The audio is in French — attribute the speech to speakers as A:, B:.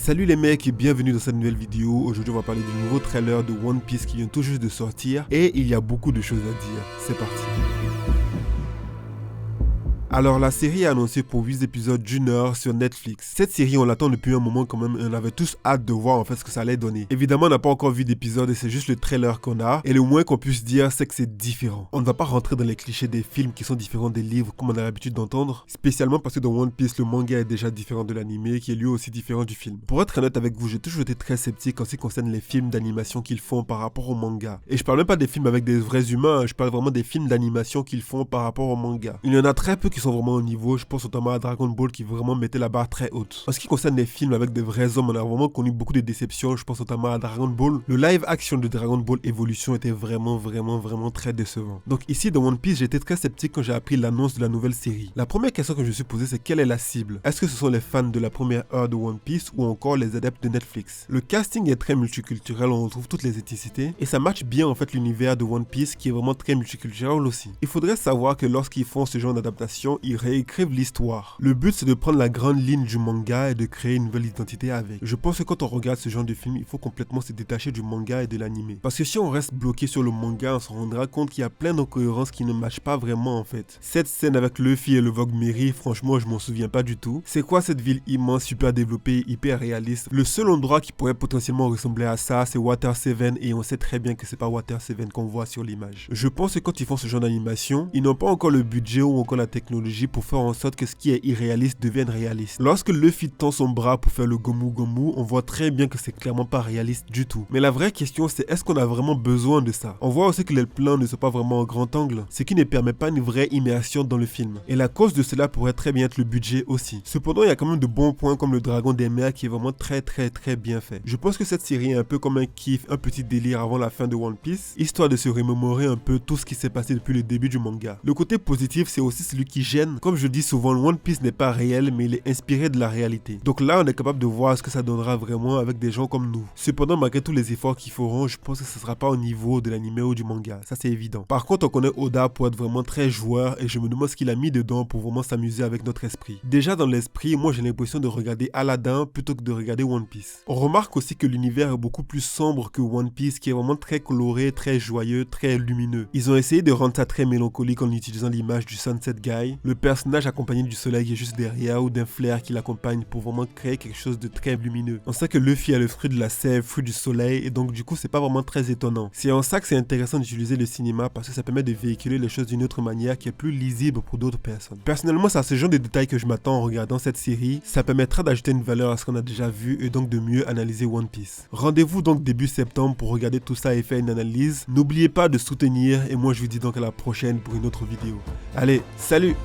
A: Salut les mecs et bienvenue dans cette nouvelle vidéo. Aujourd'hui on va parler du nouveau trailer de One Piece qui vient tout juste de sortir et il y a beaucoup de choses à dire. C'est parti. Alors la série est annoncée pour 8 épisodes d'une heure sur Netflix. Cette série on l'attend depuis un moment quand même et on avait tous hâte de voir en fait ce que ça allait donner. Évidemment on n'a pas encore vu d'épisode et c'est juste le trailer qu'on a et le moins qu'on puisse dire c'est que c'est différent. On ne va pas rentrer dans les clichés des films qui sont différents des livres comme on a l'habitude d'entendre, spécialement parce que dans One Piece le manga est déjà différent de l'anime qui est lui aussi différent du film. Pour être honnête avec vous, j'ai toujours été très sceptique en ce qui concerne les films d'animation qu'ils font par rapport au manga. Et je parle même pas des films avec des vrais humains, je parle vraiment des films d'animation qu'ils font par rapport au manga. Il y en a très peu qui sont vraiment au niveau, je pense notamment à Dragon Ball qui vraiment mettait la barre très haute. En ce qui concerne les films avec des vrais hommes, on a vraiment connu beaucoup de déceptions, je pense notamment à Dragon Ball. Le live action de Dragon Ball Evolution était vraiment très décevant. Donc ici dans One Piece, j'étais très sceptique quand j'ai appris l'annonce de la nouvelle série. La première question que je me suis posée c'est quelle est la cible? Est-ce que ce sont les fans de la première heure de One Piece ou encore les adeptes de Netflix? Le casting est très multiculturel, on retrouve toutes les ethnicités et ça matche bien en fait l'univers de One Piece qui est vraiment très multiculturel aussi. Il faudrait savoir que lorsqu'ils font ce genre d'adaptation, ils réécrivent l'histoire. Le but c'est de prendre la grande ligne du manga et de créer une nouvelle identité avec. Je pense que quand on regarde ce genre de film, il faut complètement se détacher du manga et de l'anime. Parce que si on reste bloqué sur le manga, on se rendra compte qu'il y a plein d'incohérences qui ne matchent pas vraiment en fait. Cette scène avec Luffy et le Vogue Mary, franchement je m'en souviens pas du tout. C'est quoi cette ville immense, super développée, hyper réaliste? Le seul endroit qui pourrait potentiellement ressembler à ça, c'est Water 7 et on sait très bien que c'est pas Water 7 qu'on voit sur l'image. Je pense que quand ils font ce genre d'animation, ils n'ont pas encore le budget ou encore la technologie pour faire en sorte que ce qui est irréaliste devienne réaliste. Lorsque Luffy tend son bras pour faire le Gomu Gomu, on voit très bien que c'est clairement pas réaliste du tout. Mais la vraie question c'est est-ce qu'on a vraiment besoin de ça? On voit aussi que les plans ne sont pas vraiment en grand angle, ce qui ne permet pas une vraie immersion dans le film. Et la cause de cela pourrait très bien être le budget aussi. Cependant il y a quand même de bons points comme le Dragon des mers qui est vraiment très bien fait. Je pense que cette série est un peu comme un kiff, un petit délire avant la fin de One Piece, histoire de se remémorer un peu tout ce qui s'est passé depuis le début du manga. Le côté positif c'est aussi celui qui gêne. Comme je dis souvent, One Piece n'est pas réel mais il est inspiré de la réalité. Donc là on est capable de voir ce que ça donnera vraiment avec des gens comme nous. Cependant malgré tous les efforts qu'ils feront, je pense que ce sera pas au niveau de l'anime ou du manga, ça c'est évident. Par contre on connaît Oda pour être vraiment très joueur et je me demande ce qu'il a mis dedans pour vraiment s'amuser avec notre esprit. Déjà dans l'esprit, moi j'ai l'impression de regarder Aladdin plutôt que de regarder One Piece. On remarque aussi que l'univers est beaucoup plus sombre que One Piece qui est vraiment très coloré, très joyeux, très lumineux. Ils ont essayé de rendre ça très mélancolique en utilisant l'image du Sunset Guy, le personnage accompagné du soleil qui est juste derrière ou d'un flair qui l'accompagne pour vraiment créer quelque chose de très lumineux. On sait que Luffy a le fruit de la sève, fruit du soleil et donc du coup c'est pas vraiment très étonnant. C'est en ça que c'est intéressant d'utiliser le cinéma parce que ça permet de véhiculer les choses d'une autre manière qui est plus lisible pour d'autres personnes. Personnellement c'est à ce genre de détails que je m'attends en regardant cette série, ça permettra d'ajouter une valeur à ce qu'on a déjà vu et donc de mieux analyser One Piece. Rendez-vous donc début septembre pour regarder tout ça et faire une analyse. N'oubliez pas de soutenir et moi je vous dis donc à la prochaine pour une autre vidéo. Allez, salut!